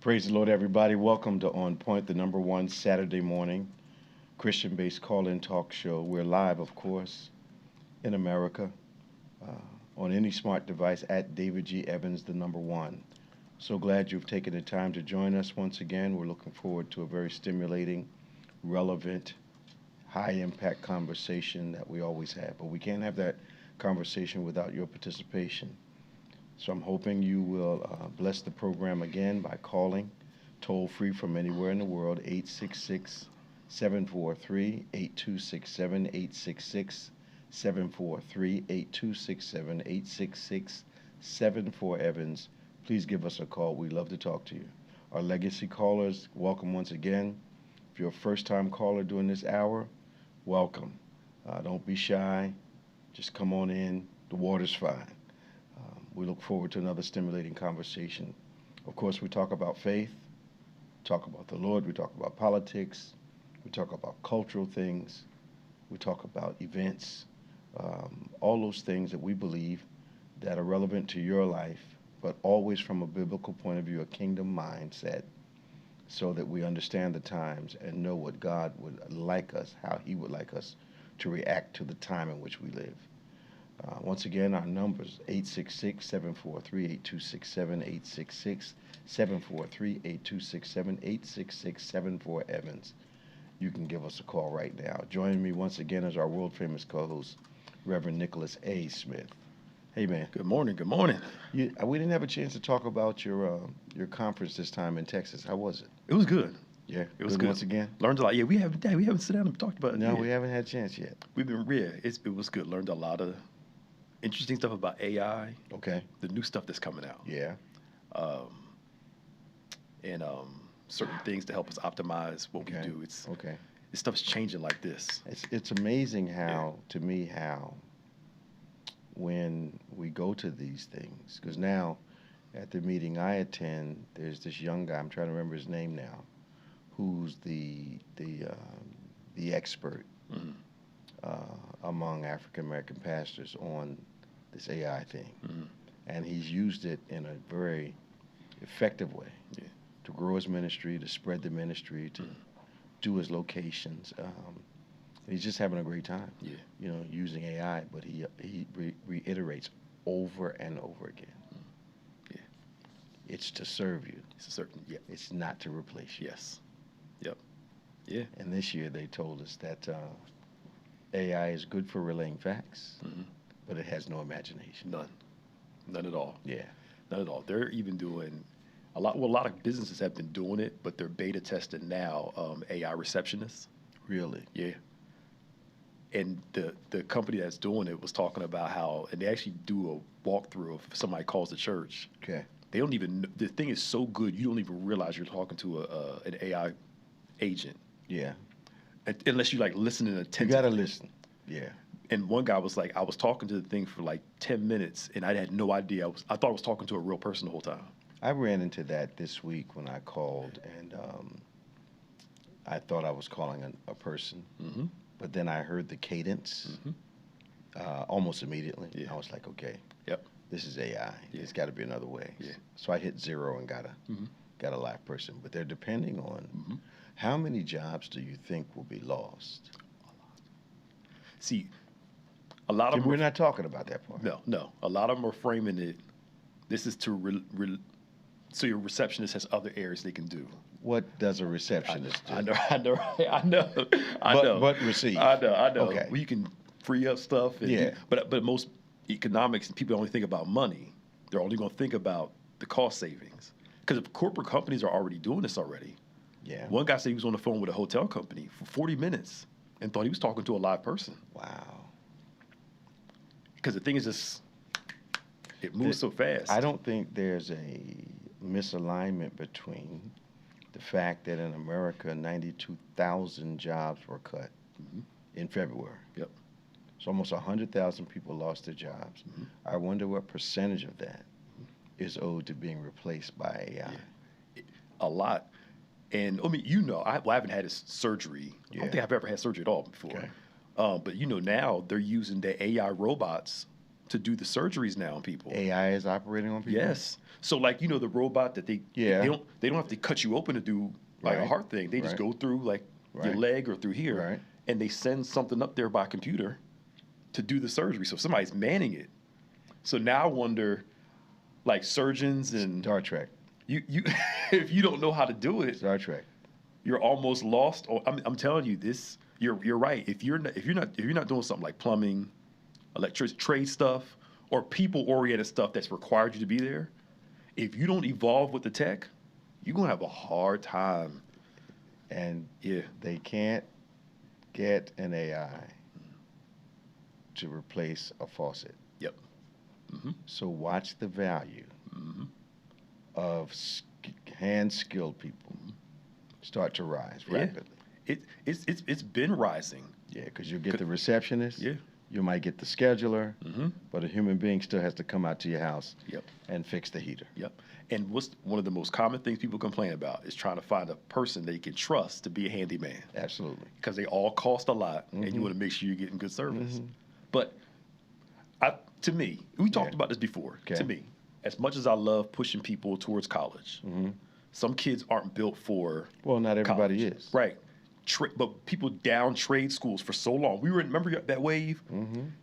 Praise the Lord, everybody. Welcome to On Point, the number one Saturday morning Christian-based call-in talk show. We're live, of course, in America, on any smart device at David G. Evans, the number one. So glad you've taken the time to join us once again. We're looking forward to a very stimulating, relevant, high-impact conversation that we always have. But we can't have that conversation without your participation. So I'm hoping you will bless the program again by calling toll-free from anywhere in the world, 866-743-8267, 866-743-8267, 866-74 Evans. Please give us a call. We'd love to talk to you. Our legacy callers, welcome once again. If you're a first-time caller during this hour, welcome. Don't be shy. Just come on in. The water's fine. We look forward to another stimulating conversation. Of course, we talk about faith, talk about the Lord, we talk about politics, we talk about cultural things, we talk about events, all those things that we believe that are relevant to your life, but always from a biblical point of view, a kingdom mindset, so that we understand the times and know what God would like us, how he would like us to react to the time in which we live. Once again, our numbers, 866-743-8267, 866-743-8267, 866-74 Evans. You can give us a call right now. Joining me once again is our world-famous co-host, Reverend Nicholas A. Smith. Hey, man. Good morning. Good morning. We didn't have a chance to talk about your conference this time in Texas. How was it? It was good. Yeah, it was good. Once again, learned a lot. Yeah, we haven't sat down and talked about it. No, we haven't had a chance yet. It was good. Learned a lot of interesting stuff about AI. Okay. The new stuff that's coming out. Yeah. And certain things to help us optimize what we do. This stuff's changing like this. It's amazing how when we go to these things, because now at the meeting I attend, there's this young guy, I'm trying to remember his name now, who's the expert among African American pastors on this AI thing, and he's used it in a very effective way to grow his ministry, to spread the ministry, to do his locations. He's just having a great time, using AI, but he reiterates over and over again. It's to serve you. It's not to replace you. Yes. Yep. Yeah. And this year they told us that AI is good for relaying facts, but it has no imagination. None at all. Yeah. None at all. They're even doing a lot of businesses have been doing it, but they're beta testing now AI receptionists. Really? Yeah. And the company that's doing it was talking about how, and they actually do a walkthrough if somebody calls the church. Okay. They don't even, the thing is so good, you don't even realize you're talking to an AI agent. Yeah. Unless you like listening attentively. You got to listen. Yeah. And one guy was like, I was talking to the thing for like 10 minutes, and I had no idea. I thought I was talking to a real person the whole time. I ran into that this week when I called, and I thought I was calling a person, but then I heard the cadence almost immediately. Yeah. I was like, okay, yep, this is AI. Yeah. There's got to be another way. Yeah. So I hit 0 and got a live person. But they're depending on how many jobs do you think will be lost? A lot. See, a lot of them. We're not talking about that part. No. A lot of them are framing it. This is to so your receptionist has other areas they can do. What does a receptionist do? I know. But receive. I know. Okay. Well, you can free up stuff. And but most economics people only think about money. They're only going to think about the cost savings. Because if corporate companies are already doing this already. Yeah. One guy said he was on the phone with a hotel company for 40 minutes and thought he was talking to a live person. Wow. Because the thing is just, it moves so fast. I don't think there's a misalignment between the fact that in America, 92,000 jobs were cut in February. Yep. So almost 100,000 people lost their jobs. I wonder what percentage of that is owed to being replaced by AI. Yeah. A lot. And I mean, I haven't had surgery. I don't think I've ever had surgery at all before. Okay. But now they're using the AI robots to do the surgeries now on people. AI is operating on people? Yes. So like, you know, the robot that they don't have to cut you open to do like a heart thing. They just go through like your leg or through here, and they send something up there by computer to do the surgery. So somebody's manning it. So now I wonder, like surgeons and Star Trek. You if you don't know how to do it, Star Trek, you're almost lost. I'm telling you this. You're right. If you're not doing something like plumbing, electric trade stuff, or people oriented stuff that's required you to be there, if you don't evolve with the tech, you're gonna have a hard time. And they can't get an AI to replace a faucet. Yep. Mm-hmm. So watch the value of hand-skilled people start to rise rapidly. It's been rising. Yeah, because you get the receptionist. Yeah. You might get the scheduler, but a human being still has to come out to your house and fix the heater. Yep. And what's one of the most common things people complain about is trying to find a person they can trust to be a handyman. Absolutely. Because they all cost a lot, and you want to make sure you're getting good service. But to me, we talked about this before. Okay. To me, as much as I love pushing people towards college, some kids aren't built for not everybody college. Is. Right. But people down trade schools for so long. Remember that wave?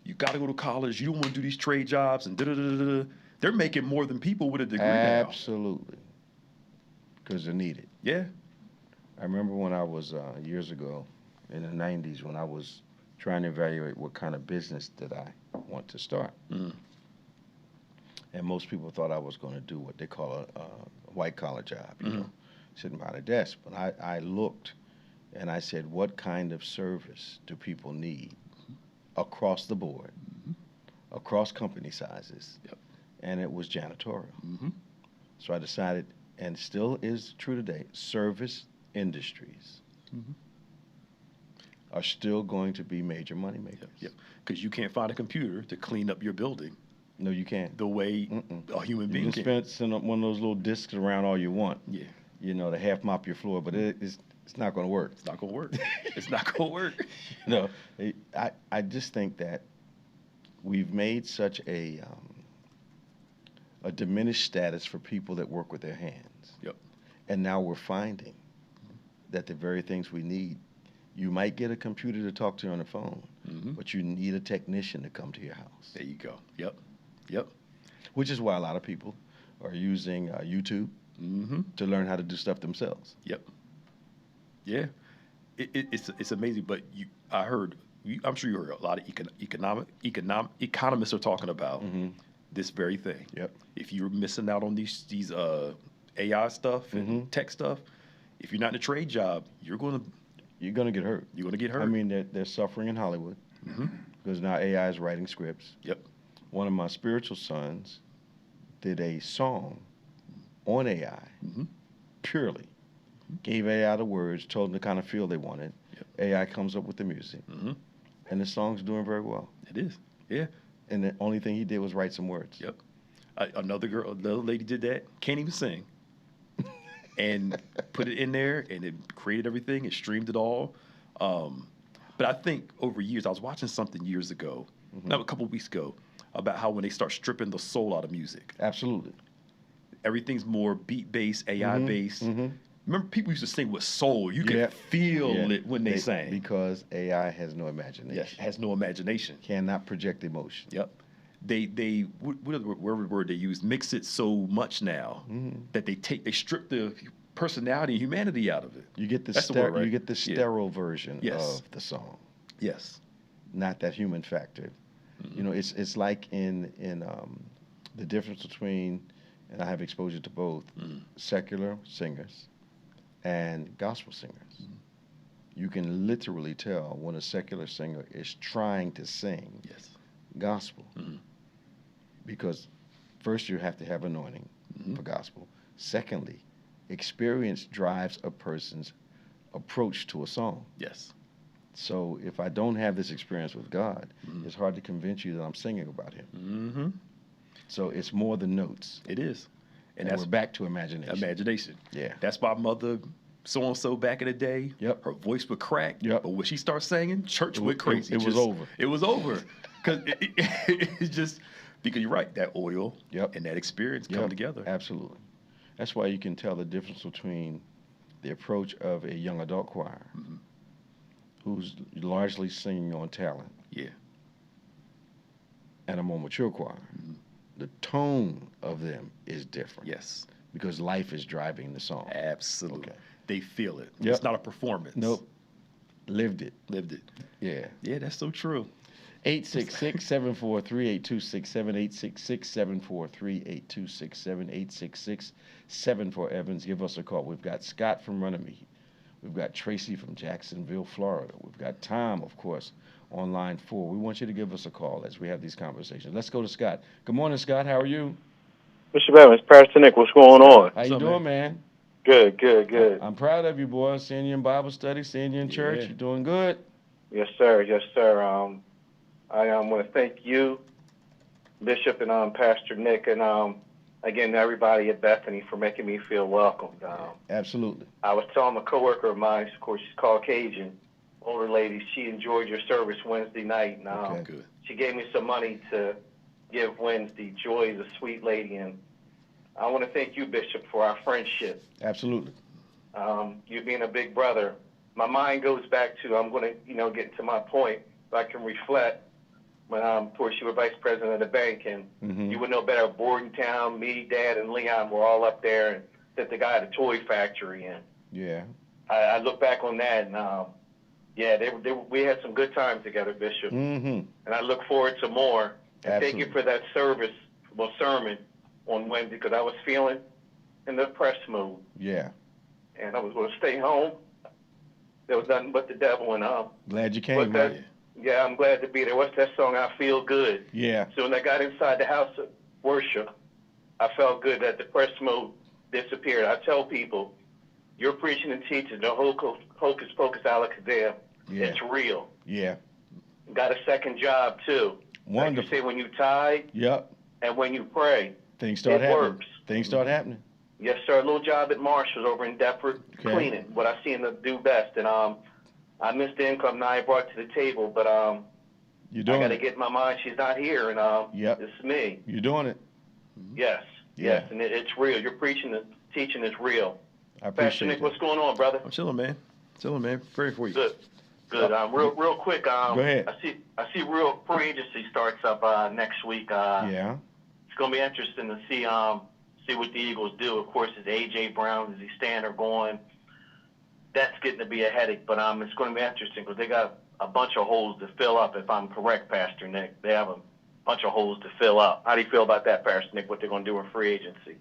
You got to go to college. You don't want to do these trade jobs and da-da-da-da-da. They're making more than people with a degree now. Absolutely. Because they're needed. Yeah. I remember when I was, years ago, in the 90s, when I was trying to evaluate what kind of business did I want to start. And most people thought I was going to do what they call a white-collar job, you know, sitting behind a desk. But I looked, and I said, what kind of service do people need across the board, across company sizes? Yep. And it was janitorial. So I decided, and still is true today, service industries are still going to be major money makers. Yep. Because you can't find a computer to clean up your building. No, you can't. The way a human being can. You can send up one of those little discs around all you want. Yeah. You know, to half mop your floor, but it's not going to work. It's not going to work. It's not going to work. You know, I just think that we've made such a diminished status for people that work with their hands. Yep. And now we're finding that the very things we need, you might get a computer to talk to you on the phone, but you need a technician to come to your house. There you go. Yep. Yep. Which is why a lot of people are using YouTube to learn how to do stuff themselves. Yep. Yeah. It's amazing, but I'm sure you heard a lot of economists are talking about this very thing. Yep. If you're missing out on these AI stuff and tech stuff, if you're not in a trade job, you're gonna get hurt. You're gonna get hurt. I mean, they're suffering in Hollywood because now AI is writing scripts. Yep. One of my spiritual sons did a song on AI purely. Gave AI the words, told them the kind of feel they wanted. Yep. AI comes up with the music, and the song's doing very well. It is. Yeah. And the only thing he did was write some words. Yep. Another lady did that. Can't even sing. And put it in there, and it created everything. It streamed it all. But I think over years, I was watching something years ago, a couple of weeks ago, about how when they start stripping the soul out of music. Absolutely. Everything's more beat-based, AI-based. Remember, people used to sing with soul. You could feel it when they sang. Because AI has no imagination. Yes, has no imagination. Cannot project emotion. Yep. Whatever word they use, mix it so much now that they strip the personality and humanity out of it. You get the sterile version of the song. Yes. Not that human factor. You know, it's like in the difference between, and I have exposure to both, secular singers and gospel singers. You can literally tell when a secular singer is trying to sing gospel. Because first you have to have anointing for gospel. Secondly, experience drives a person's approach to a song. Yes. So if I don't have this experience with God, it's hard to convince you that I'm singing about him. So it's more than notes. It is. And we're back to imagination. Imagination. Yeah. That's why Mother so-and-so back in the day. Yep. Her voice would crack. Yep. But when she starts singing, church went crazy. It was over. It was over. Because it's just, because you're right, that oil and that experience come together. Absolutely. That's why you can tell the difference between the approach of a young adult choir who's largely singing on talent and a more mature choir. The tone of them is different. Yes. Because life is driving the song. Absolutely. Okay. They feel it. Yep. It's not a performance. Nope. Lived it. Yeah. Yeah, that's so true. 866-743-8267, 866-743-8267, 866-74-EVANS. Give us a call. We've got Scott from Runnymede. We've got Tracy from Jacksonville, Florida. We've got Tom, of course, on line 4. We want you to give us a call as we have these conversations. Let's go to Scott. Good morning, Scott. How are you? Mr. Evans, Pastor Nick, what's going on? How you doing, man? Good. I'm proud of you, boy. Seeing you in Bible study, seeing you in church. You're doing good. Yes, sir. I want to thank you, Bishop, and Pastor Nick, and again, everybody at Bethany for making me feel welcomed. Absolutely. I was telling a coworker of mine, of course, she's Caucasian, older lady, she enjoyed your service Wednesday night, and good. She gave me some money to give Wednesday. Joy is a sweet lady, and I want to thank you, Bishop, for our friendship. Absolutely. You being a big brother. My mind goes back to, I'm going to, get to my point, if I can reflect, when of course you were vice president of the bank, and you would know better, Bordentown, me, Dad, and Leon were all up there, and that the guy had a toy factory, and I look back on that, and we had some good times together, Bishop, and I look forward to more. And thank you for that sermon on Wednesday, because I was feeling in the depressed mood. Yeah. And I was going to stay home. There was nothing but the devil, and glad you came, man. Yeah, I'm glad to be there. What's that song? I Feel Good. Yeah. So when I got inside the house of worship, I felt good. That depressed mood disappeared. I tell people, you're preaching and teaching the hocus pocus alakazam. Yeah. It's real. Yeah. Got a second job too. Wonderful. Like you say, when you tithe. Yep. And when you pray. Things start happening. Works. Things start happening. Yes, sir. A little job at Marshall's over in Deptford, cleaning. What I seen them do best, and I missed the income now I brought to the table, but I got to get in my mind she's not here, and this is me. You're doing it. Yes, and it's real. Your preaching and teaching is real. I appreciate Pastor Nick, that. what's going on, brother? I'm chilling, man. Praying for you. Good. Real quick. Go ahead. I see real free agency starts up next week. It's gonna be interesting to see what the Eagles do. Of course, is A.J. Brown, is he staying or going? That's getting to be a headache, but it's going to be interesting because they got a bunch of holes to fill up, if I'm correct, Pastor Nick. They have a bunch of holes to fill up. How do you feel about that, Pastor Nick, what they're going to do in free agency?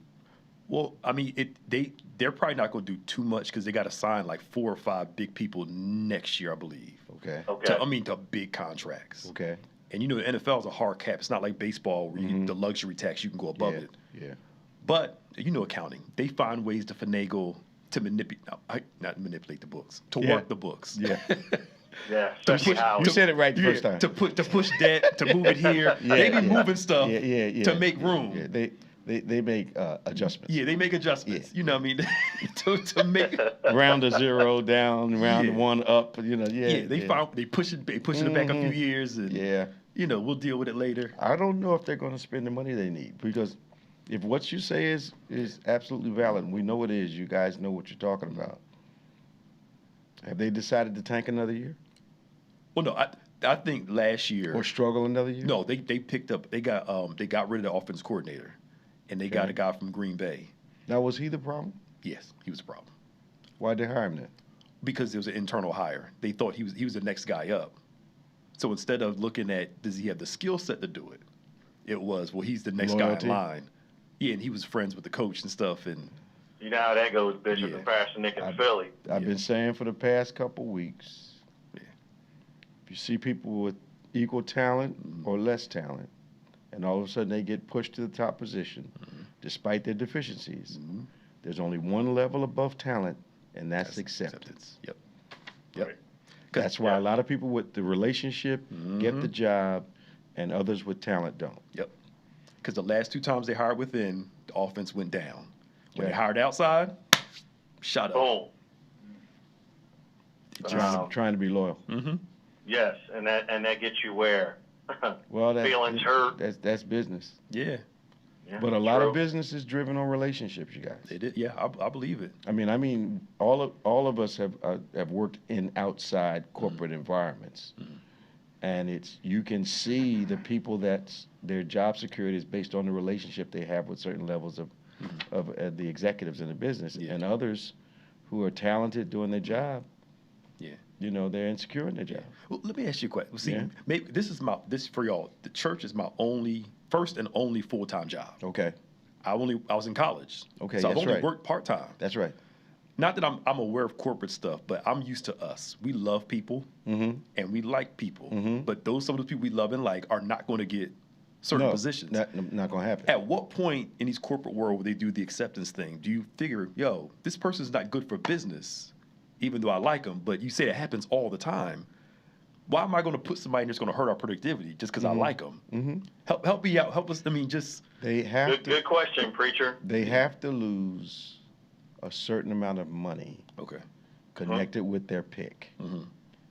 Well, I mean, they're probably not going to do too much because they got to sign like 4 or 5 big people next year, I believe. Okay. To big contracts. Okay. And, the NFL is a hard cap. It's not like baseball where the luxury tax, you can go above it. Yeah. But, accounting. They find ways to finagle, to not manipulate the books, to work the books. Yeah. Yeah, you said it right the first time. To push debt, to move it here. They be moving stuff to make room. Yeah. They make adjustments. Yeah, they make adjustments. You know what I mean? to make round to 0 down, round to 1 up. They pushing it back a few years, and we'll deal with it later. I don't know if they're going to spend the money they need, because if what you say is absolutely valid, and we know it is, you guys know what you're talking about. Have they decided to tank another year? Well, no, I think last year or struggle another year. No, they picked up. They got rid of the offense coordinator, and they got a guy from Green Bay. Now, was he the problem? Yes, he was the problem. Why'd they hire him then? Because it was an internal hire. They thought he was the next guy up. So instead of looking at does he have the skill set to do it, it was he's the next guy in line. Yeah, and he was friends with the coach and stuff, and you know how that goes, Bishop and Pastor Nick in Philly. I've been saying for the past couple weeks, if you see people with equal talent or less talent, and all of a sudden they get pushed to the top position, despite their deficiencies, there's only one level above talent, and that's acceptance. Yep. Right. That's why a lot of people with the relationship get the job, and others with talent don't. Yep. Because the last 2 times they hired within, the offense went down. When they hired outside, shot up. Boom. Trying to be loyal. Mm-hmm. Yes, and that gets you where? Well, feelings hurt. That's business. Yeah. But a lot of business is driven on relationships, you guys. It is. Yeah, I believe it. I mean, all of us have worked in outside corporate environments, and you can see the people that their job security is based on the relationship they have with certain levels of the executives in the business, and others who are talented doing their job. Yeah. They're insecure in their job. Well, let me ask you a question. See, maybe this for y'all. The church is my first and only full-time job. Okay. I was in college. Okay, so I've only right. worked part-time. That's right. Not that I'm aware of corporate stuff, but I'm used to us. We love people, and we like people. But some of those people we love and like are not going to get certain positions. Not going to happen. At what point in these corporate world where they do the acceptance thing, do you figure, this person's not good for business, even though I like them, but you say it happens all the time. Why am I going to put somebody in that's going to hurt our productivity just because I like them? Help me out. Help us. I mean, they have good question, preacher. They have to lose a certain amount of money. Okay. Connected with their pick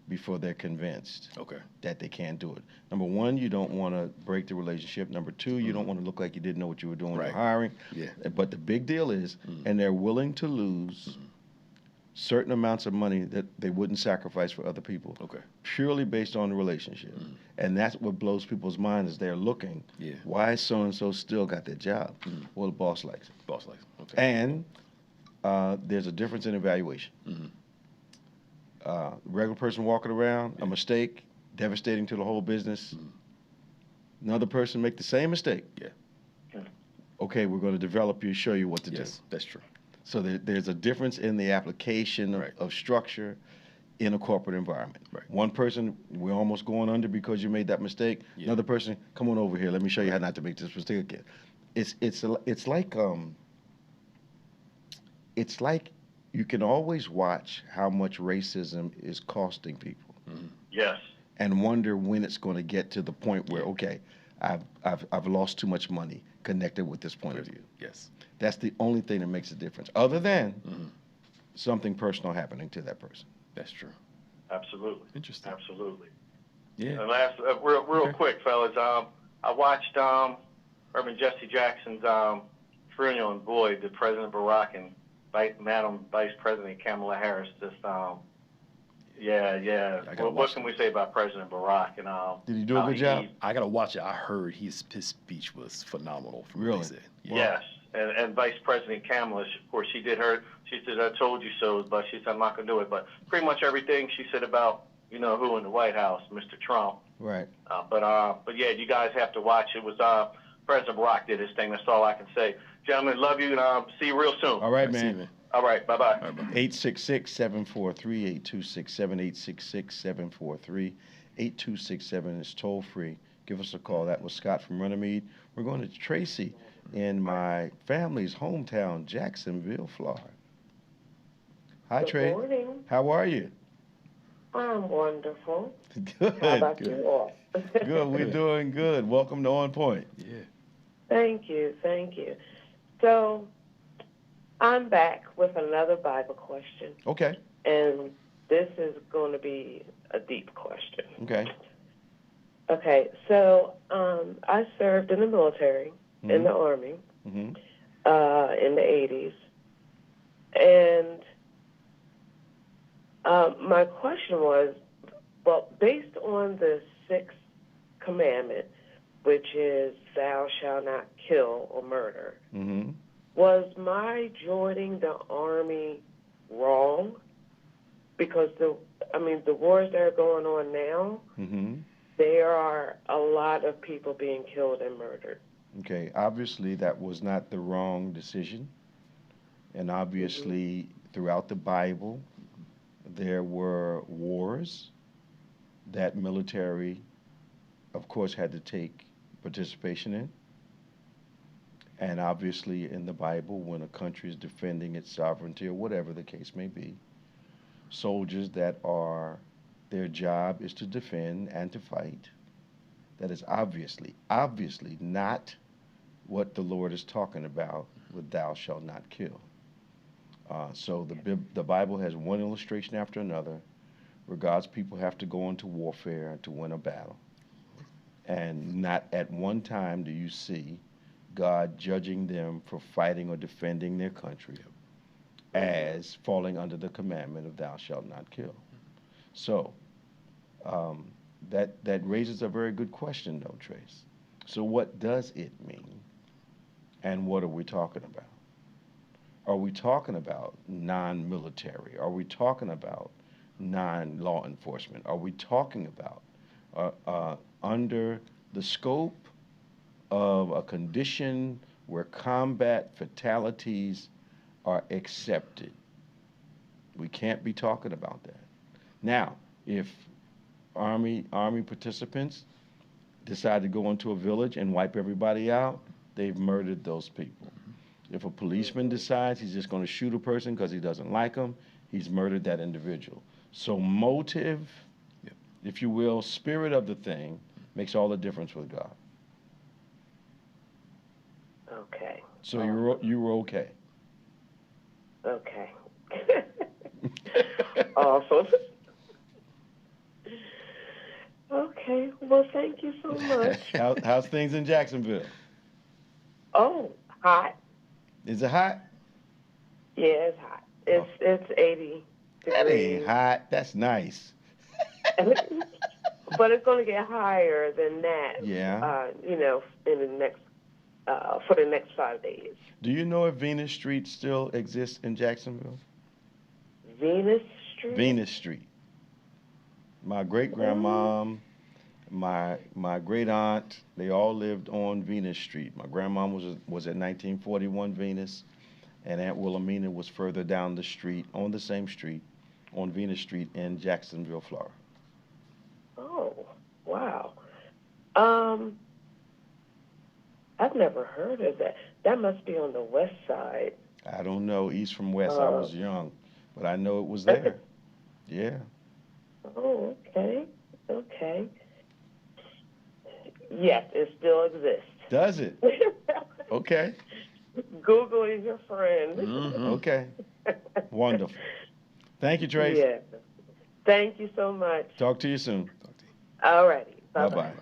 before they're convinced that they can't do it. Number one, you don't want to break the relationship. Number two, you don't want to look like you didn't know what you were doing when hiring. Yeah. But the big deal is, and they're willing to lose certain amounts of money that they wouldn't sacrifice for other people. Okay. Purely based on the relationship. And that's what blows people's minds is they're looking. Yeah. Why so-and-so still got their job? Well, the boss likes it. Boss likes it. Okay. And there's a difference in evaluation. Regular person walking around, a mistake, devastating to the whole business. Another person make the same mistake. Yeah. Okay, we're going to develop you, show you what to do. Yes, that's true. So there's a difference in the application of structure in a corporate environment. Right. One person, we're almost going under because you made that mistake. Yeah. Another person, come on over here. Let me show you how not to make this mistake again. It's like you can always watch how much racism is costing people. Yes. And wonder when it's going to get to the point where I've lost too much money connected with this point of view. Yes. That's the only thing that makes a difference, other than something personal happening to that person. That's true. Absolutely. Interesting. Absolutely. Yeah. And last, real quick, fellas, I watched Reverend Jesse Jackson's funeral in Boyd, the President Barack and Madam Vice President Kamala Harris. What can we say about President Barack? And did he do a good job? I gotta watch it. I heard his speech was phenomenal. Really? What he said. Yeah. Yes. And Vice President Kamala, of course, she said, I told you so, but she said, I'm not going to do it. But pretty much everything she said about, who in the White House, Mr. Trump. Right. But yeah, you guys have to watch. It was President Barack did his thing. That's all I can say. Gentlemen, love you, and see you real soon. All right, man. All right, bye-bye. 866-743-8267, 867-8267 is toll-free. Give us a call. That was Scott from Runnymede. We're going to Tracy in my family's hometown, Jacksonville, Florida. Hi, Tracy. Good morning. How are you? I'm wonderful. Good. How about you all? Good. We're doing good. Welcome to On Point. Yeah. Thank you. So, I'm back with another Bible question. Okay. And this is going to be a deep question. Okay. Okay, so I served in the military, in the Army, in the 80s. And my question was, well, based on the sixth commandment, which is thou shalt not kill or murder, was my joining the Army wrong? Because the wars that are going on now, there are a lot of people being killed and murdered. Okay, obviously that was not the wrong decision. And obviously throughout the Bible, there were wars that military, of course, had to take participation in. And obviously in the Bible, when a country is defending its sovereignty or whatever the case may be, soldiers their job is to defend and to fight. That is obviously not what the Lord is talking about with thou shalt not kill. So the Bible has one illustration after another where God's people have to go into warfare to win a battle. And not at one time do you see God judging them for fighting or defending their country as falling under the commandment of thou shalt not kill. So that raises a very good question, though, Trace. So what does it mean, and what are we talking about? Are we talking about non-military? Are we talking about non-law enforcement? Are we talking about under the scope of a condition where combat fatalities are accepted? We can't be talking about that. Now, if Army participants decide to go into a village and wipe everybody out, they've murdered those people. If a policeman decides he's just going to shoot a person because he doesn't like them, he's murdered that individual. So motive, if you will, spirit of the thing, makes all the difference with God. Okay. So you were okay. Okay. Awesome. Okay. Well, thank you so much. How's things in Jacksonville? Oh, hot. Is it hot? Yeah, it's hot. It's 80 degrees. That ain't hot. That's nice. But it's going to get higher than that. Yeah. In the next for the next 5 days. Do you know if Venus Street still exists in Jacksonville? Venus Street? Venus Street. My great-grandmom, my great-aunt, they all lived on Venus Street. My grandmom was at 1941 Venus, and Aunt Wilhelmina was further down the street, on the same street, on Venus Street in Jacksonville, Florida. Oh, wow. I've never heard of that. That must be on the west side. I don't know, east from west. I was young, but I know it was there. Yeah. Oh, okay. Yes, it still exists. Does it? Okay. Google is your friend. Mm-hmm. Okay. Wonderful. Thank you, Trace. Yeah. Thank you so much. Talk to you soon. All righty. Bye-bye.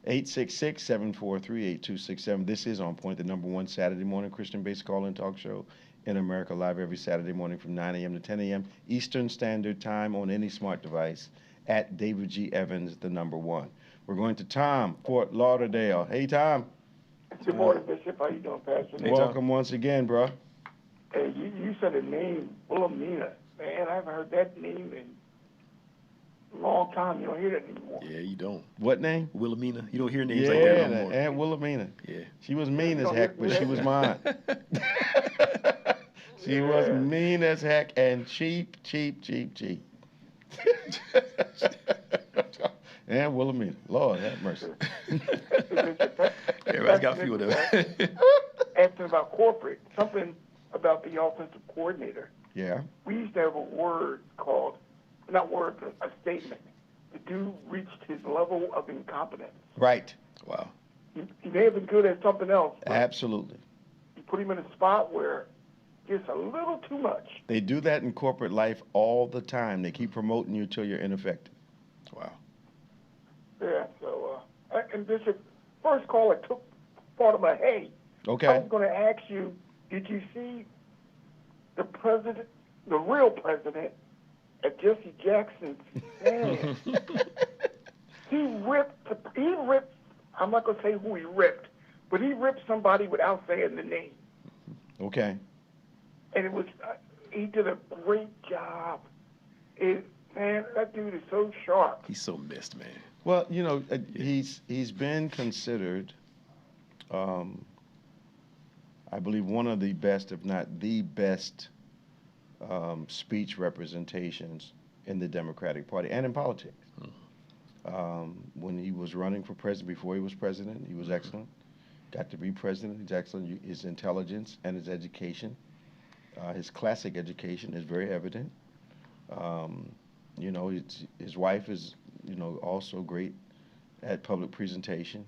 866-743-8267. This is On Point, the #1 Saturday morning Christian-based call-in talk show in America, live every Saturday morning from 9 a.m. to 10 a.m. Eastern Standard Time on any smart device at David G. Evans, the #1. We're going to Tom, Fort Lauderdale. Hey, Tom. Good morning, Bishop. How you doing, Pastor? Hey, welcome once again, bro. Hey, you said the name Wilhelmina. Man, I haven't heard that name in a long time. You don't hear that anymore. Yeah, you don't. What name? Wilhelmina. You don't hear names like that no more. Aunt Wilhelmina. Yeah. She was mean as heck, but she was mine. She was mean as heck and cheap. Aunt Wilhelmina. Lord have mercy. Everybody's got a few of them. Asking about corporate, something about the offensive coordinator. Yeah. We used to have a word called, not word, but a statement. The dude reached his level of incompetence. Right. Wow. He may have been good at something else. Absolutely. You put him in a spot where it's a little too much. They do that in corporate life all the time. They keep promoting you till you're ineffective. Wow. Yeah, so, and Bishop, first caller took part of my hay. Okay. I was going to ask you, did you see the president, the real president, at Jesse Jackson's stand? He ripped, I'm not going to say who he ripped, but he ripped somebody without saying the name. Okay. And it was, he did a great job. Man, that dude is so sharp. He's so missed, man. Well, you know, he's been considered, I believe, one of the best, if not the best, speech representations in the Democratic Party and in politics. When he was running for president, before he was president, he was excellent. Got to be president, he's excellent. His intelligence and his education, his classic education is very evident. You know, his wife is, you know, also great at public presentation.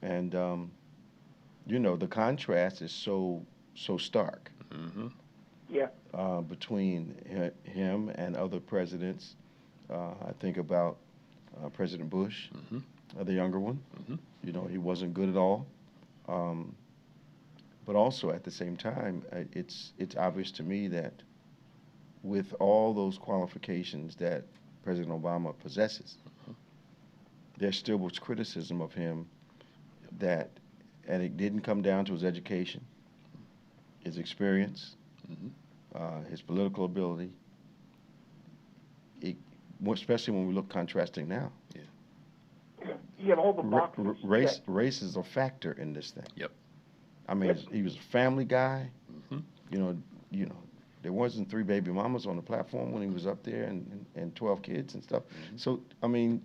And, you know, the contrast is so stark. Mm-hmm. Yeah. Between him and other presidents I think about President Bush, the younger one. You know, he wasn't good at all. But also at the same time, it's obvious to me that with all those qualifications that President Obama possesses, there still was criticism of him and it didn't come down to his education, his experience, his political ability, especially when we look contrasting now. He had all the boxes. Race is a factor in this thing. Yep. I mean, he was a family guy. You know, there wasn't 3 baby mamas on the platform when he was up there, and 12 kids and stuff. So, I mean,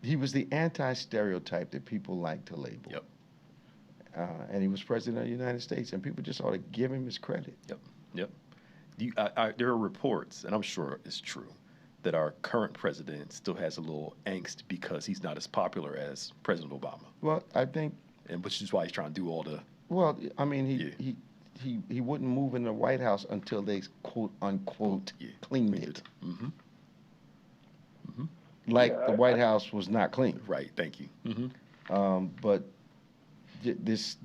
he was the anti-stereotype that people like to label. Yep. And he was president of the United States, and people just ought to give him his credit. Yep. There are reports, and I'm sure it's true, that our current president still has a little angst because he's not as popular as President Obama. Well, I think, and which is why he's trying to do all the. Well, I mean, he wouldn't move in the White House until they quote unquote cleaned it. Like the White House was not clean. Right. Thank you. But this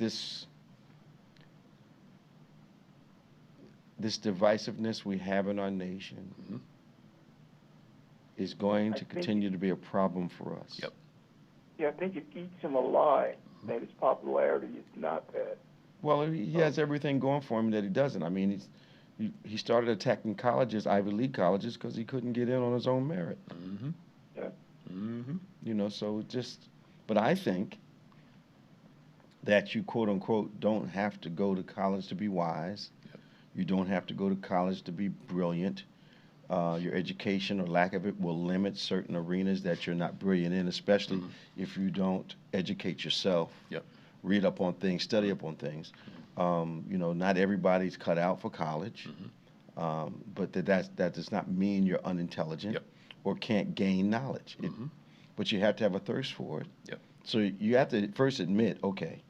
divisiveness we have in our nation is going to continue to be a problem for us. Yep. Yeah, I think it eats him alive that his popularity is not that. Well, he has everything going for him that he doesn't. I mean, he started attacking colleges, Ivy League colleges, because he couldn't get in on his own merit. You know, so but I think that you, quote unquote, don't have to go to college to be wise. You don't have to go to college to be brilliant. Your education or lack of it will limit certain arenas that you're not brilliant in, especially if you don't educate yourself, read up on things, study up on things. You know, not everybody's cut out for college, but that does not mean you're unintelligent or can't gain knowledge. But you have to have a thirst for it. So you have to first admit, okay,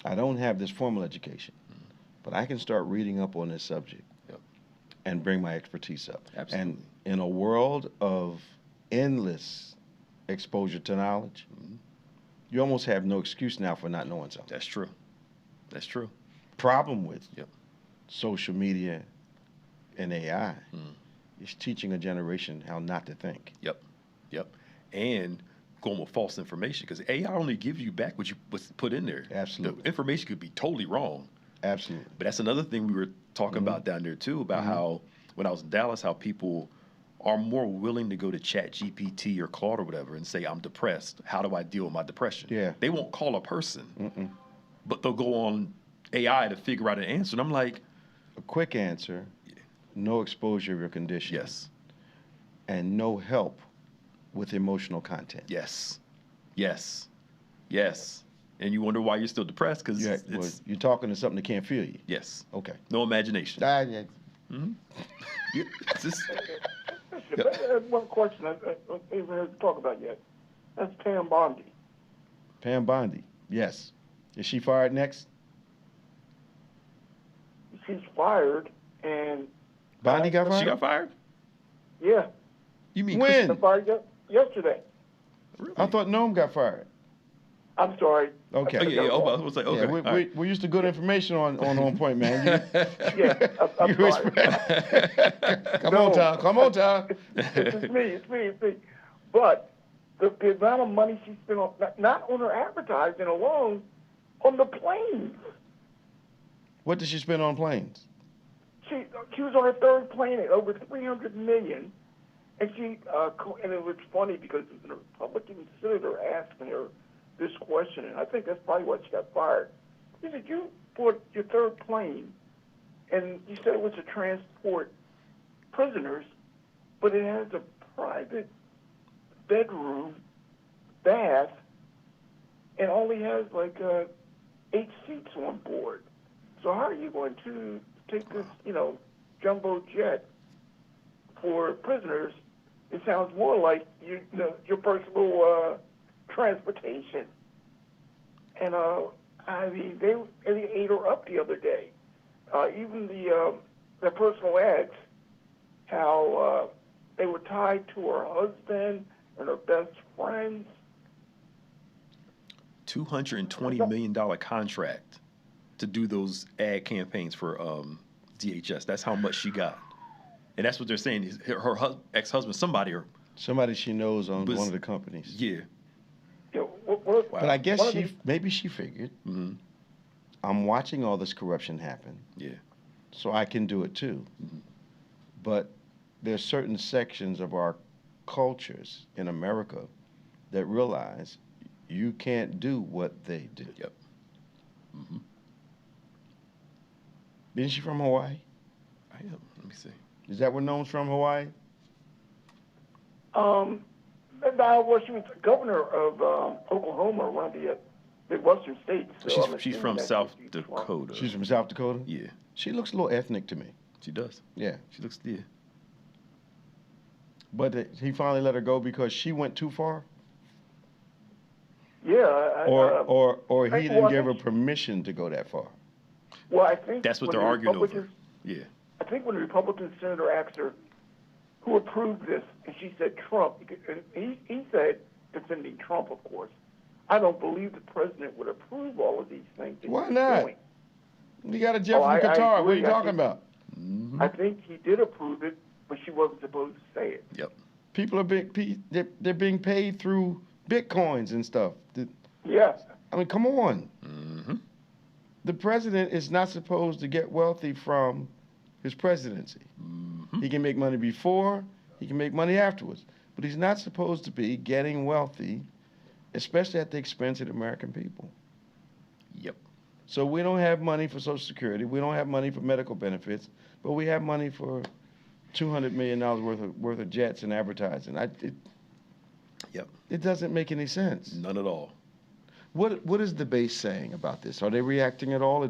I don't have this formal education, but I can start reading up on this subject and bring my expertise up. Absolutely. And in a world of endless exposure to knowledge, you almost have no excuse now for not knowing something. That's true. That's true. Problem with social media and AI is teaching a generation how not to think. Yep. And going with false information, because AI only gives you back what you put in there. Absolutely. The information could be totally wrong. Absolutely. But that's another thing we were talking about down there too, about how when I was in Dallas, how people are more willing to go to ChatGPT or Claude or whatever and say, I'm depressed. How do I deal with my depression? They won't call a person, but they'll go on AI to figure out an answer. And I'm like, a quick answer, no exposure of your condition. And no help with emotional content. Yes. And you wonder why you're still depressed, because you're talking to something that can't feel you. Okay. No imagination. One question I haven't heard you talk about yet. That's Pam Bondi. Pam Bondi, yes. Is she fired next? She's fired, and Bondi got fired? She got fired? Yeah. You mean when? She got fired yesterday. Really? I thought Noam got fired. I'm sorry. Okay. I was like, okay. We're used to good information on OnPointe, man. I'm sorry. Come on, Tom. It's me. But the amount of money she spent on, not on her advertising alone, on the planes. What did she spend on planes? She was on her third plane at over $300 million, and and it was funny because the Republican senator asking her this question, and I think that's probably why she got fired. He said, you bought your third plane, and you said it was to transport prisoners, but it has a private bedroom, bath, and only has like 8 seats on board. So how are you going to take this, jumbo jet for prisoners? It sounds more like your personal transportation. And I mean, they ate her up the other day. Even the personal ads, how they were tied to her husband and her best friends. $220 million contract to do those ad campaigns for DHS. That's how much she got. And that's what they're saying. Is her ex-husband, somebody she knows owns one of the companies. Yeah. Wow. But I guess maybe she figured, I'm watching all this corruption happen. Yeah. So I can do it too. Mm-hmm. But there's certain sections of our cultures in America that realize you can't do what they do. Yep. Mm-hmm. Isn't she from Hawaii? I am. Let me see. Is that where Noam's from, Hawaii? Well, she was governor of Oklahoma, one of the western states. So she's from South Dakota. She's from South Dakota? Yeah. She looks a little ethnic to me. She does. Yeah. She looks, yeah. But he finally let her go because she went too far? Yeah. Or he didn't give her permission to go that far? Well, I think that's what they're arguing over. Yeah. I think when the Republican senator asked her who approved this, and she said Trump, and he said, defending Trump, of course, I don't believe the president would approve all of these things. Why not? Doing. You got a Jeff from Qatar. What are you talking about? Mm-hmm. I think he did approve it, but she wasn't supposed to say it. Yep. People are they're being paid through Bitcoins and stuff. Yeah. I mean, come on. Mm-hmm. The president is not supposed to get wealthy from his presidency. Mm-hmm. He can make money before, he can make money afterwards. But he's not supposed to be getting wealthy, especially at the expense of the American people. Yep. So we don't have money for Social Security. We don't have money for medical benefits, but we have money for $200 million worth of jets and advertising. Yep. It doesn't make any sense. None at all. What is the base saying about this? Are they reacting at all?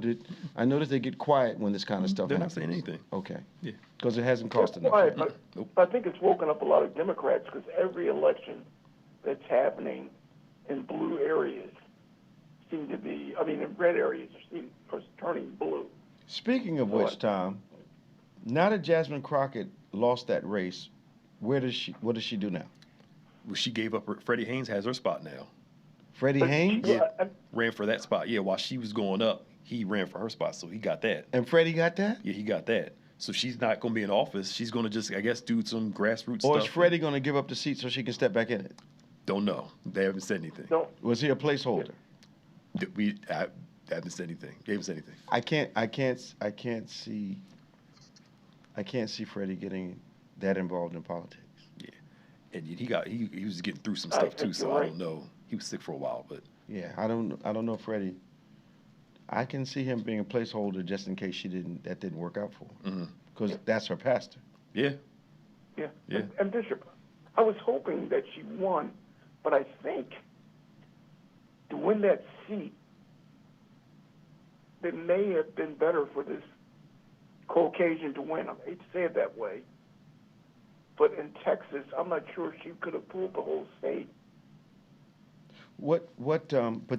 I notice they get quiet when this kind of stuff happens. They're not saying anything. Okay. Yeah. Because it hasn't cost enough. Quiet, but nope. I think it's woken up a lot of Democrats because every election that's happening in blue areas seem to be, in red areas are turning blue. Speaking of which, Tom, now that Jasmine Crockett lost that race, what does she do now? Well, she gave up Freddie Haynes has her spot now. Freddie Haynes? Yeah, ran for that spot. Yeah, while she was going up, he ran for her spot, so he got that. And Freddie got that? Yeah, he got that. So she's not going to be in office. She's going to just, I guess, do some grassroots stuff. Or is Freddie going to give up the seat so she can step back in it? Don't know. They haven't said anything. No. Was he a placeholder? I haven't said anything. They haven't said anything. I can't see Freddie getting that involved in politics. Yeah, and he was getting through some stuff too. So I don't know. He was sick for a while, but yeah, I don't know Freddie. I can see him being a placeholder just in case that didn't work out for her, because that's her pastor. Yeah. Yeah. Yeah. And Bishop, I was hoping that she won, but I think to win that seat, it may have been better for this Caucasian to win. I hate to say it that way, but in Texas, I'm not sure she could have pulled the whole state. But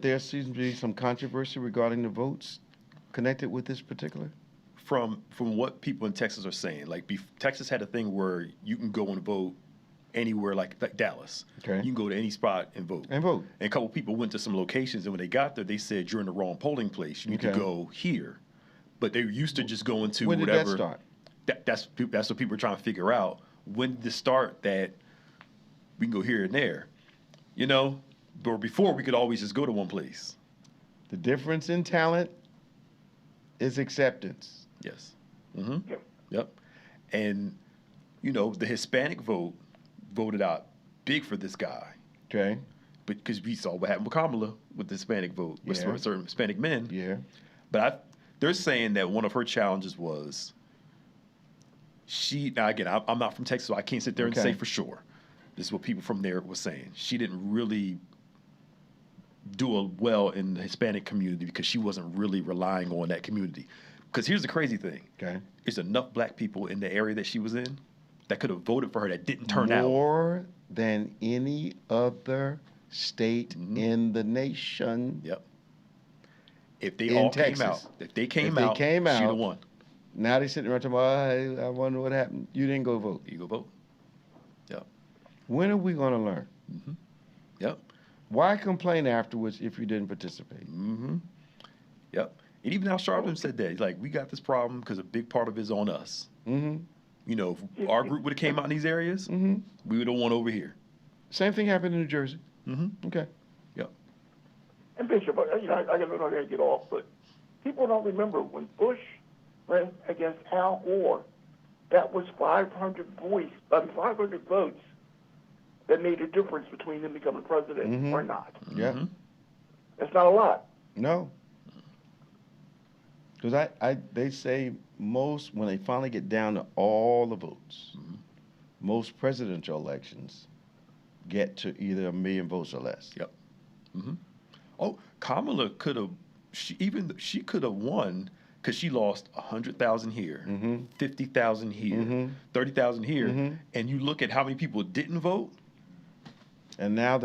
there seems to be some controversy regarding the votes connected with this particular? From what people in Texas are saying, like Texas had a thing where you can go and vote anywhere, like Dallas. Okay. You can go to any spot and vote. And a couple people went to some locations, and when they got there, they said, you're in the wrong polling place. You need to go here. But they used to just go into whatever. When did that start? That's what people are trying to figure out. When did this start that we can go here and there? You know? But before, we could always just go to one place. The difference in talent is acceptance. Yes. Mm-hmm. Yep. And, the Hispanic voted out big for this guy. Okay. Because we saw what happened with Kamala with the Hispanic vote, with certain Hispanic men. Yeah. But they're saying that one of her challenges was now again, I'm not from Texas, so I can't sit there and say for sure. This is what people from there were saying. She didn't really do well in the Hispanic community because she wasn't really relying on that community. Because here's the crazy thing. Okay. There's enough black people in the area that she was in that could have voted for her that didn't turn out. More than any other state in the nation. Yep. If they all came out, she'd have won. Now they're sitting around talking about, I wonder what happened. You didn't go vote. You go vote. When are we going to learn? Mm-hmm. Yep. Why complain afterwards if you didn't participate? Mm-hmm. Yep. And even Al Sharpton said that. He's like, we got this problem because a big part of it is on us. Mm-hmm. You know, if our group would have came out in these areas, we would have won over here. Same thing happened in New Jersey. Mm-hmm. Okay. Yep. And Bishop, I got to know how to get off, but people don't remember when Bush ran against Al Gore, that was 500 votes that made a difference between him becoming president or not. Yeah. That's not a lot. No. Because they say most, when they finally get down to all the votes, most presidential elections get to either 1 million votes or less. Yep. Mm-hmm. Oh, Kamala could have, she could have won because she lost 100,000 here, 50,000 here, 30,000 here, and you look at how many people didn't vote. And now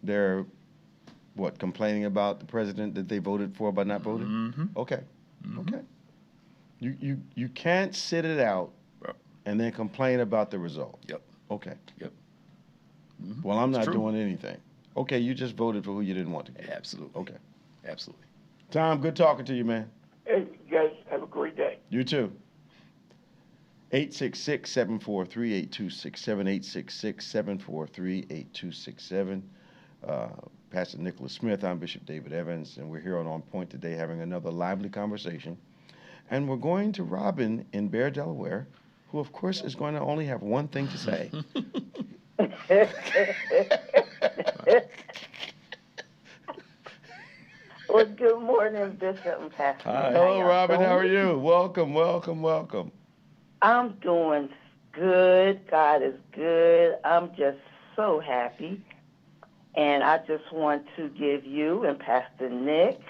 they're what, complaining about the president that they voted for by not voting? Mm-hmm. Okay. Mm-hmm. Okay. You can't sit it out and then complain about the result. Yep. Okay. Yep. Mm-hmm. Well, I'm not doing anything. Okay, you just voted for who you didn't want to get. Absolutely. Okay. Absolutely. Tom, good talking to you, man. Hey, you guys have a great day. You too. 866-743-8267, 866-743-8267. Pastor Nicholas Smith, I'm Bishop David Evans, and we're here on Point today having another lively conversation. And we're going to Robin in Bear, Delaware, who, of course, is going to only have one thing to say. Well, good morning, Bishop and Pastor. Hi. Hello, Robin. How are you? Welcome, welcome, welcome. I'm doing good. God is good. I'm just so happy. And I just want to give you and Pastor Nick,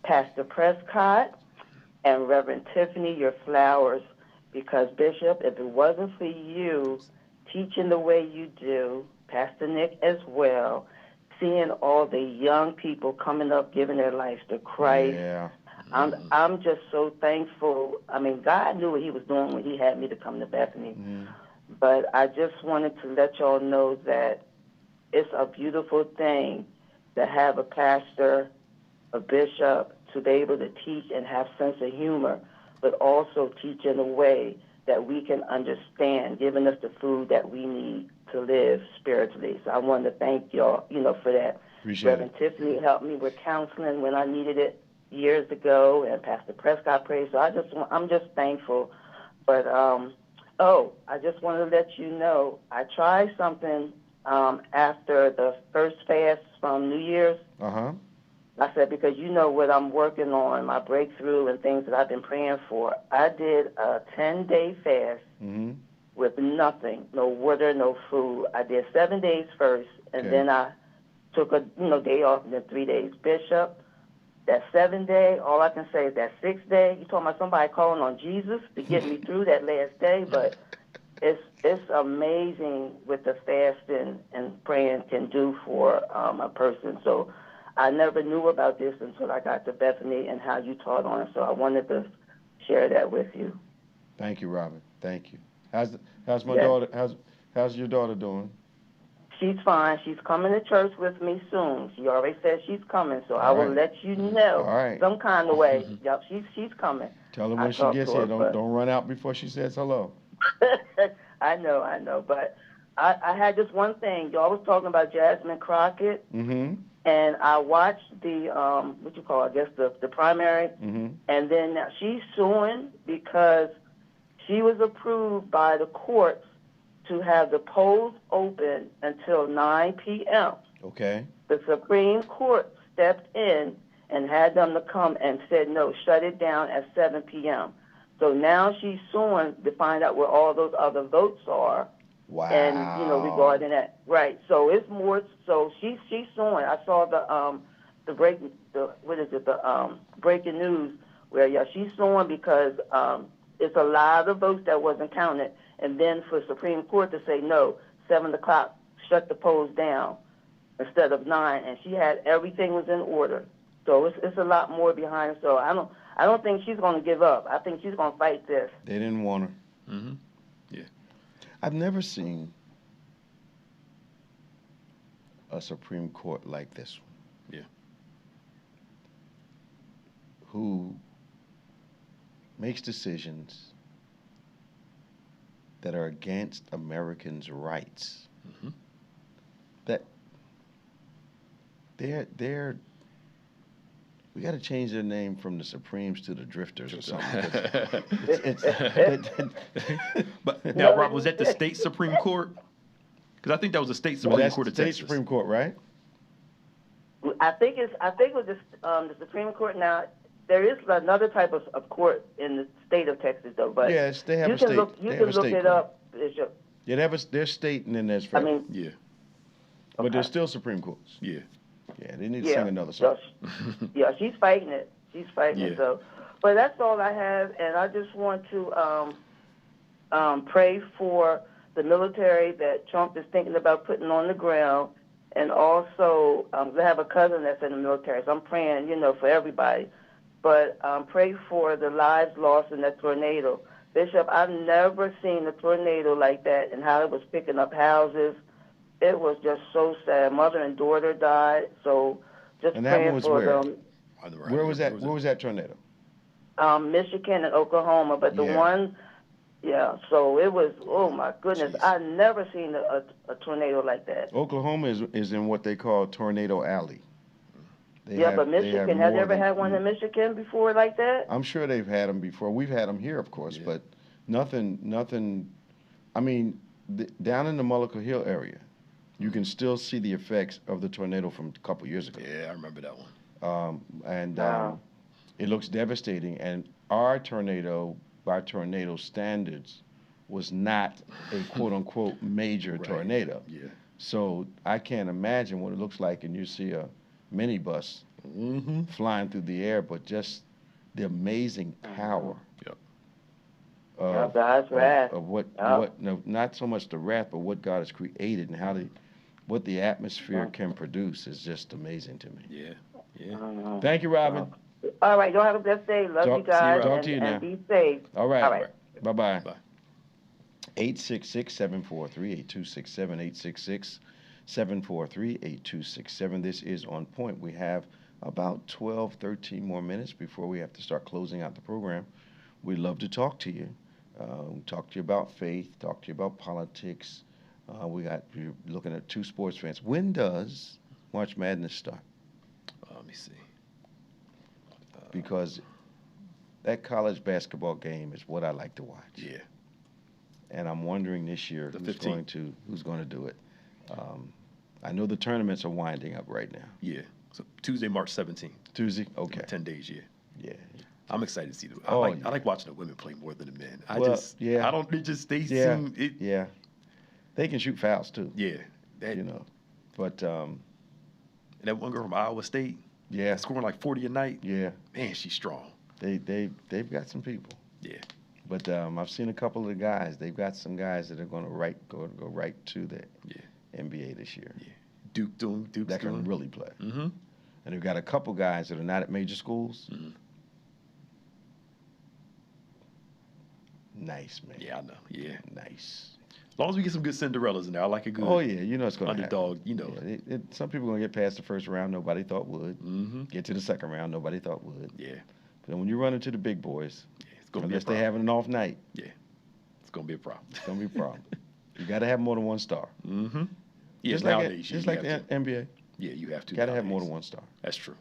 Pastor Prescott, and Reverend Tiffany your flowers, because, Bishop, if it wasn't for you teaching the way you do, Pastor Nick as well, seeing all the young people coming up, giving their lives to Christ, I'm just so thankful. I mean, God knew what he was doing when he had me to come to Bethany. But I just wanted to let y'all know that it's a beautiful thing to have a pastor, a bishop, to be able to teach and have sense of humor, but also teach in a way that we can understand, giving us the food that we need to live spiritually. So I wanted to thank y'all, for that. Appreciate Reverend Tiffany helped me with counseling when I needed it years ago, and Pastor Prescott prayed. So I'm just thankful. But I just wanted to let you know I tried something after the first fast from New Year's. I said, because you know what I'm working on, my breakthrough and things that I've been praying for. I did a 10-day fast with nothing, no water, no food. I did 7 days first, and then I took a day off, and then 3 days. Bishop, that 7th day, all I can say is that 6th day, you talking about somebody calling on Jesus to get me through that last day, but it's amazing what the fasting and praying can do for a person. So I never knew about this until I got to Bethany and how you taught on it. So I wanted to share that with you. Thank you, Robin. Thank you. How's my daughter? How's your daughter doing? She's fine. She's coming to church with me soon. She already said she's coming, so I will let you know some kind of way. Yep, she's coming. Tell her when she gets here. Don't run out before she says hello. I know. But I had this one thing. Y'all was talking about Jasmine Crockett. And I watched the, the primary. And then now she's suing because she was approved by the courts to have the polls open until 9 p.m. Okay. The Supreme Court stepped in and had them to come and said, no, shut it down at 7 p.m. So now she's suing to find out where all those other votes are. Wow. And, regarding that. Right. So it's more, so she's suing. I saw the breaking news where, she's suing because it's a lot of votes that wasn't counted. And then for Supreme Court to say, no, 7 o'clock, shut the polls down instead of 9. And she had everything was in order. So it's a lot more behind it. So I don't think she's going to give up. I think she's going to fight this. They didn't want her. Yeah. I've never seen a Supreme Court like this one. Yeah. Who makes decisions that are against Americans' rights. Mm-hmm. That we got to change their name from the Supremes to the Drifters or something. But now, Rob, was that the state Supreme Court? Because I think that was the state Supreme Court of Texas. State Supreme Court, right? I think it was the Supreme Court. Now there is another type of court in the state of Texas, though. But yes, they have a state. You can look it up, Bishop. Yeah, there's state and then there's federal. Yeah. But there's still Supreme Courts. Yeah. Yeah, they need to sing another song. Yeah, she's fighting it. She's fighting it. So, but that's all I have, and I just want to pray for the military that Trump is thinking about putting on the ground, and also I have a cousin that's in the military, so I'm praying, for everybody. But pray for the lives lost in that tornado. Bishop, I've never seen a tornado like that and how it was picking up houses. It was just so sad. Mother and daughter died, so just praying for them. Where was that? Where was that tornado? Michigan and Oklahoma, but the one, so it was, oh my goodness, I've never seen a tornado like that. Oklahoma is in what they call Tornado Alley. But Michigan, have you ever had one in Michigan before like that? I'm sure they've had them before. We've had them here, of course, but nothing, I mean, down in the Mullica Hill area, you can still see the effects of the tornado from a couple years ago. Yeah, I remember that one. It looks devastating. And our tornado, by tornado standards, was not a quote-unquote major tornado. Yeah. So I can't imagine what it looks like, and you see a minibus flying through the air, but just the amazing power of God's wrath. Of what not so much the wrath, but what God has created and what the atmosphere can produce is just amazing to me. Yeah. Thank you, Robin. All right, y'all have a blessed day. Love you guys. Talk to you now. And be safe. All right. All right. Bye-bye. Bye. 866-743-8267, 866-743-8267. This is On Point. We have about 12, 13 more minutes before we have to start closing out the program. We'd love to talk to you. Talk to you about faith, talk to you about politics. You're looking at two sports fans. When does March Madness start? Let me see. Because that college basketball game is what I like to watch. Yeah. And I'm wondering this year who's going to do it. I know the tournaments are winding up right now. Yeah. So Tuesday, March 17th. Tuesday? Okay. 10 days, Yeah. I'm excited to see them. I like watching the women play more than the men. Yeah. They can shoot fouls too. Yeah. But and that one girl from Iowa State, scoring like 40 a night. Yeah. Man, she's strong. They've got some people. Yeah. But I've seen a couple of the guys. They've got some guys that are going to go right to the NBA this year. Yeah. Duke that can really play. Mm-hmm. And they've got a couple guys that are not at major schools. Mm-hmm. Nice, man. Yeah, I know. Yeah. Nice. As long as we get some good Cinderellas in there, I like a good. Oh yeah, it's going to underdog. Yeah, some people are going to get past the first round. Nobody thought would. Mm-hmm. Get to the second round. Nobody thought would. Yeah. But when you run into the big boys, it's going to be a problem. Unless they're having an off night. Yeah. It's going to be a problem. It's going to be a problem. You got to have more than one star. Mm-hmm. Yeah, just like the NBA. Yeah, you have to. Got to have more than one star. That's true.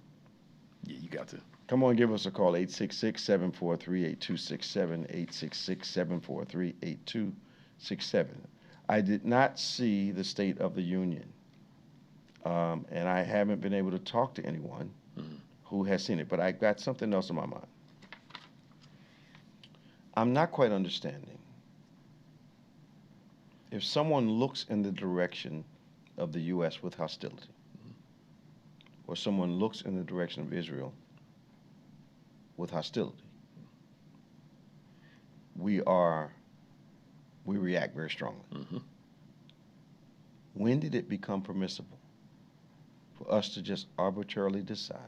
Yeah, you got to. Come on, give us a call, 866-743-8267, 866-743-8267. I did not see the State of the Union, and I haven't been able to talk to anyone who has seen it, but I got something else in my mind. I'm not quite understanding. If someone looks in the direction of the U.S. with hostility, or someone looks in the direction of Israel with hostility, we react very strongly. Mm-hmm. When did it become permissible for us to just arbitrarily decide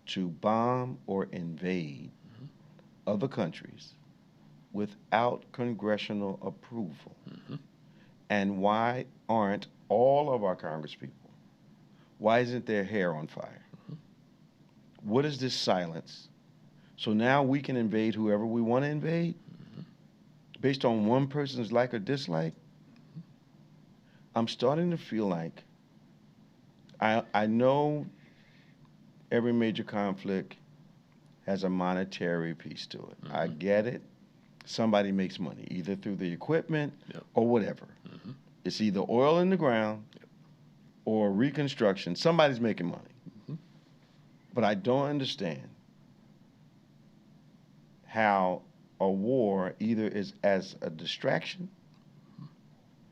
to bomb or invade other countries without congressional approval And why aren't all of our congresspeople, why isn't their hair on fire? What is this silence? So now we can invade whoever we want to invade based on one person's like or dislike? I'm starting to feel like I know every major conflict has a monetary piece to it. I get it. Somebody makes money, either through the equipment or whatever. It's either oil in the ground or reconstruction. Somebody's making money. But I don't understand how a war either is as a distraction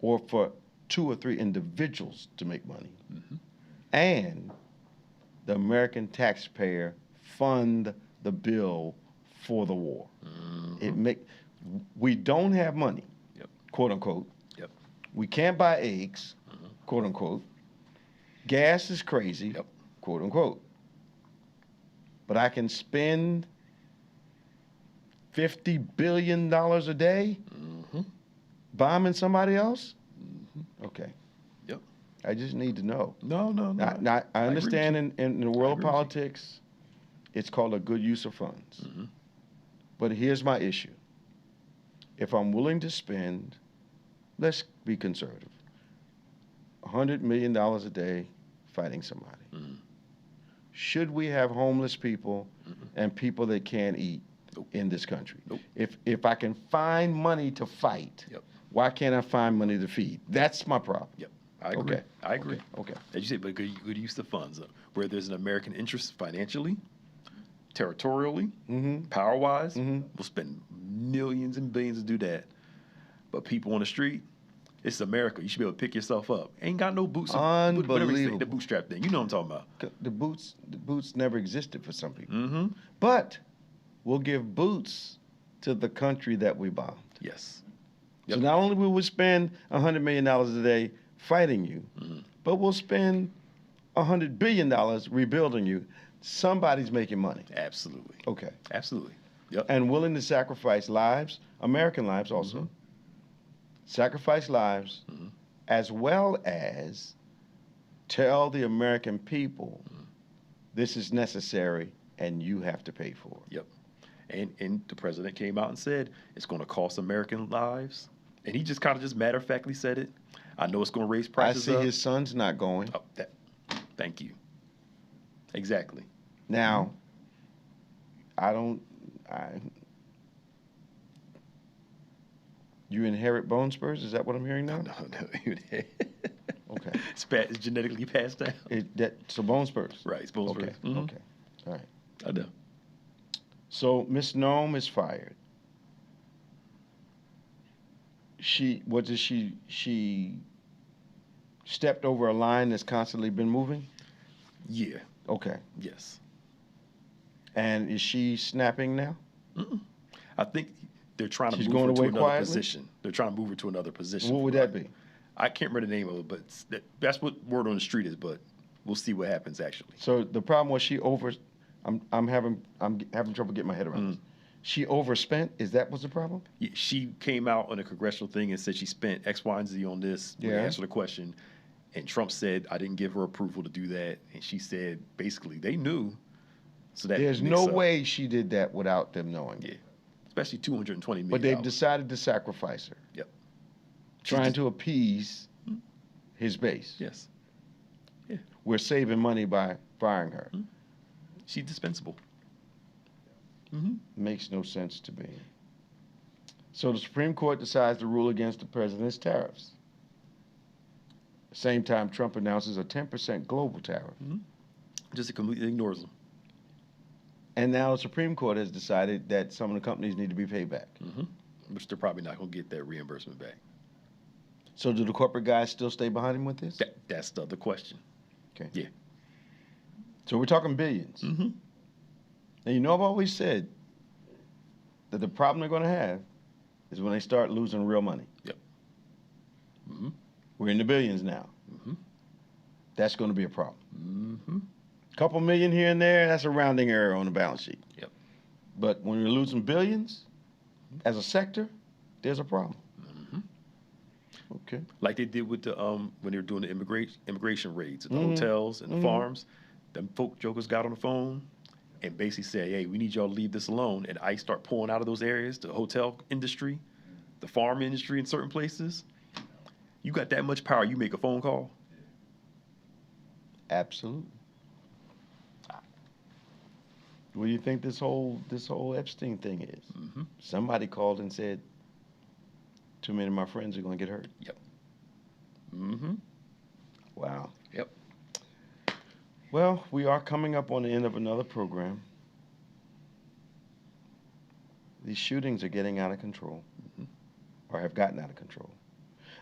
or for 2 or 3 individuals to make money. And the American taxpayer fund the bill for the war. We don't have money, quote unquote. We can't buy eggs, quote unquote. Gas is crazy, quote unquote. But I can spend $50 billion a day bombing somebody else? Okay. I just need to know. No. I understand in the world of politics, it's called a good use of funds. But here's my issue. If I'm willing to spend, let's be conservative, $100 million a day fighting somebody. Should we have homeless people and people that can't eat in this country? If I can find money to fight, why can't I find money to feed? That's my problem. I agree. I agree. Okay. As you say, but good use of funds. Where there's an American interest financially, territorially, power-wise, we'll spend millions and billions to do that. But people on the street, it's America. You should be able to pick yourself up. Ain't got no boots. Unbelievable. The bootstrap thing. You know what I'm talking about. The boots never existed for some people. But we'll give boots to the country that we bombed. Yes. So not only will we spend $100 million a day fighting you, but we'll spend $100 billion rebuilding you. Somebody's making money. Absolutely. Okay. Absolutely. And willing to sacrifice lives, American lives also, sacrifice lives, as well as tell the American people this is necessary and you have to pay for it. And the president came out and said it's going to cost American lives. And he just kind of matter-of-factly said it. I know it's going to raise prices I see his son's not going. Thank you. Exactly. Now, you inherit bone spurs? Is that what I'm hearing now? No. Okay. It's genetically passed down. So bone spurs? Right, it's bone spurs. Okay. All right. I know. So Miss Nome is fired. She stepped over a line that's constantly been moving? Yeah. Okay. Yes. And is she snapping now? I think they're trying to move her to another position. They're trying to move her to another position. What would that be? I can't remember the name of it, but that's what word on the street is. But we'll see what happens actually. So the problem was I'm having trouble getting my head around this. She overspent? Is that what's the problem? Yeah, she came out on a congressional thing and said she spent X, Y, and Z on this. Yeah. Answer the question. And Trump said, I didn't give her approval to do that. And she said, basically, they knew. So that there's no way she did that without them knowing. Yeah. Especially $220 million. But they've decided to sacrifice her. Yep. Trying to appease his base. Yes. Yeah. We're saving money by firing her. She's dispensable. Makes no sense to me. So the Supreme Court decides to rule against the president's tariffs. At the same time, Trump announces a 10% global tariff. Just completely ignores them. And now the Supreme Court has decided that some of the companies need to be paid back. Which they're probably not going to get that reimbursement back. So do the corporate guys still stay behind him with this? That's the other question. Okay. Yeah. So we're talking billions. And you know, I've always said that the problem they're going to have is when they start losing real money. Yep. We're in the billions now. That's going to be a problem. Couple million here and there, that's a rounding error on the balance sheet. Yep. But when you're losing billions as a sector, there's a problem. Okay. Like they did with the when they were doing the immigration raids at the hotels and the farms. Them folk jokers got on the phone and basically said, hey, we need y'all to leave this alone. And ICE start pulling out of those areas, the hotel industry, the farm industry in certain places. You got that much power, you make a phone call? Absolutely. What do you think this whole Epstein thing is? Mm-hmm. Somebody called and said, too many of my friends are going to get hurt. Yep. Mm-hmm. Wow. Yep. Well, we are coming up on the end of another program. These shootings are getting out of control, or have gotten out of control.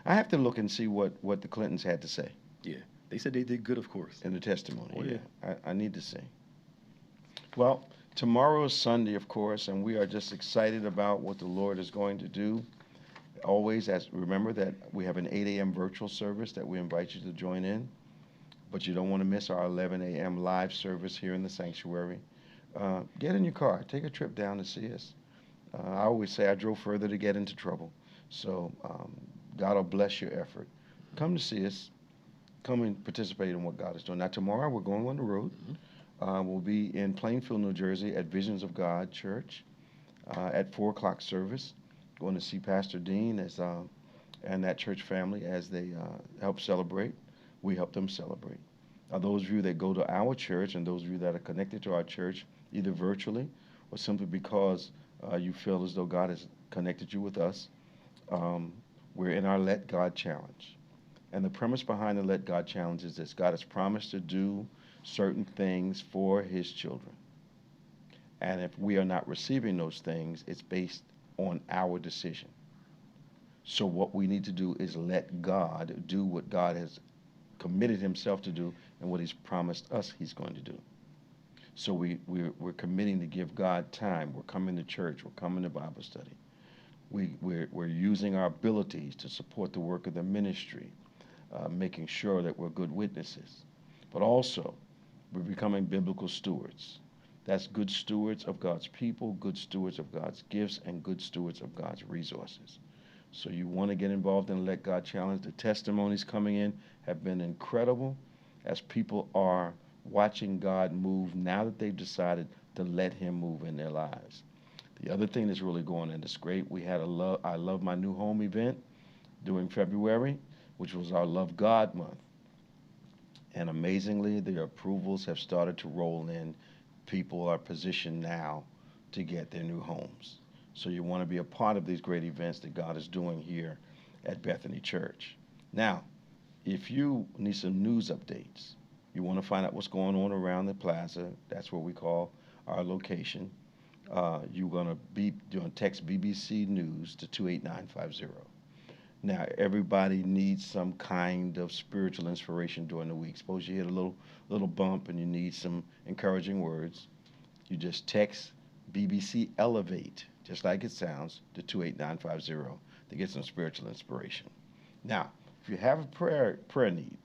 I have to look and see what the Clintons had to say. Yeah. They said they did good, of course. In the testimony. Oh, yeah. I need to see. Well, tomorrow is Sunday, of course, and we are just excited about what the Lord is going to do. Always, remember that we have an 8 a.m. virtual service that we invite you to join in, but you don't want to miss our 11 a.m. live service here in the sanctuary. Get in your car. Take a trip down to see us. I always say I drove further to get into trouble. So God will bless your effort. Come to see us. Come and participate in what God is doing. Now, tomorrow we're going on the road. We'll be in Plainfield, New Jersey at Visions of God Church at 4 o'clock service. Going to see Pastor Dean and that church family as they help celebrate. We help them celebrate. Those of you that go to our church and those of you that are connected to our church, either virtually or simply because you feel as though God has connected you with us, we're in our Let God Challenge. And the premise behind the Let God Challenge is this: God has promised to do certain things for his children. And if we are not receiving those things, it's based on our decision. So what we need to do is let God do what God has committed himself to do and what he's promised us he's going to do. So we're committing to give God time. We're coming to church. We're coming to Bible study. We're using our abilities to support the work of the ministry, making sure that we're good witnesses. But also, we're becoming biblical stewards. That's good stewards of God's people, good stewards of God's gifts, and good stewards of God's resources. So you want to get involved in the Let God Challenge. The testimonies coming in have been incredible as people are watching God move now that they've decided to let him move in their lives. The other thing that's really going on that's great, we had I Love My New Home event during February, which was our Love God month. And amazingly, the approvals have started to roll in. People are positioned now to get their new homes. So you want to be a part of these great events that God is doing here at Bethany Church. Now, if you need some news updates, you want to find out what's going on around the plaza, that's what we call our location, you're going to text BBC News to 28950. Now, everybody needs some kind of spiritual inspiration during the week. Suppose you hit a little bump and you need some encouraging words. You just text BBC Elevate, just like it sounds, to 28950 to get some spiritual inspiration. Now, if you have a prayer need,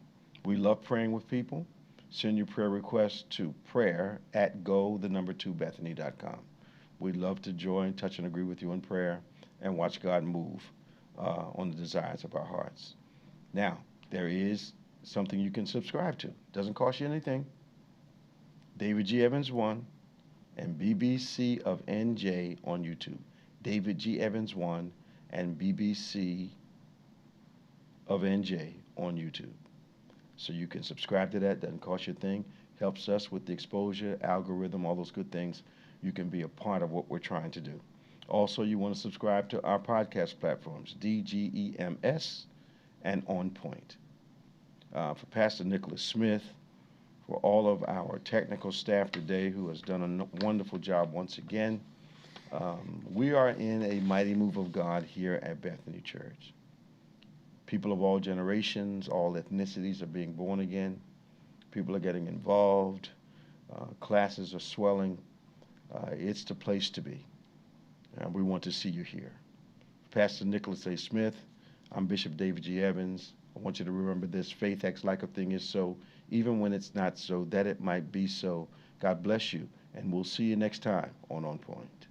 we love praying with people. Send your prayer requests to prayer@go2bethany.com. We'd love to join, touch, and agree with you in prayer and watch God move on the desires of our hearts. Now, there is something you can subscribe to. Doesn't cost you anything. David G. Evans 1 and BBC of NJ on YouTube. David G. Evans 1 and BBC of NJ on YouTube. So you can subscribe to that. Doesn't cost you a thing. Helps us with the exposure, algorithm, all those good things. You can be a part of what we're trying to do. Also, you want to subscribe to our podcast platforms, DGEMS and On Pointe. For Pastor Nicholas Smith, for all of our technical staff today who has done a wonderful job once again. We are in a mighty move of God here at Bethany Church. People of all generations, all ethnicities are being born again. People are getting involved. Classes are swelling. It's the place to be. We want to see you here. Pastor Nicholas A. Smith, I'm Bishop David G. Evans. I want you to remember this: faith acts like a thing is so, even when it's not so, that it might be so. God bless you, and we'll see you next time on Pointe.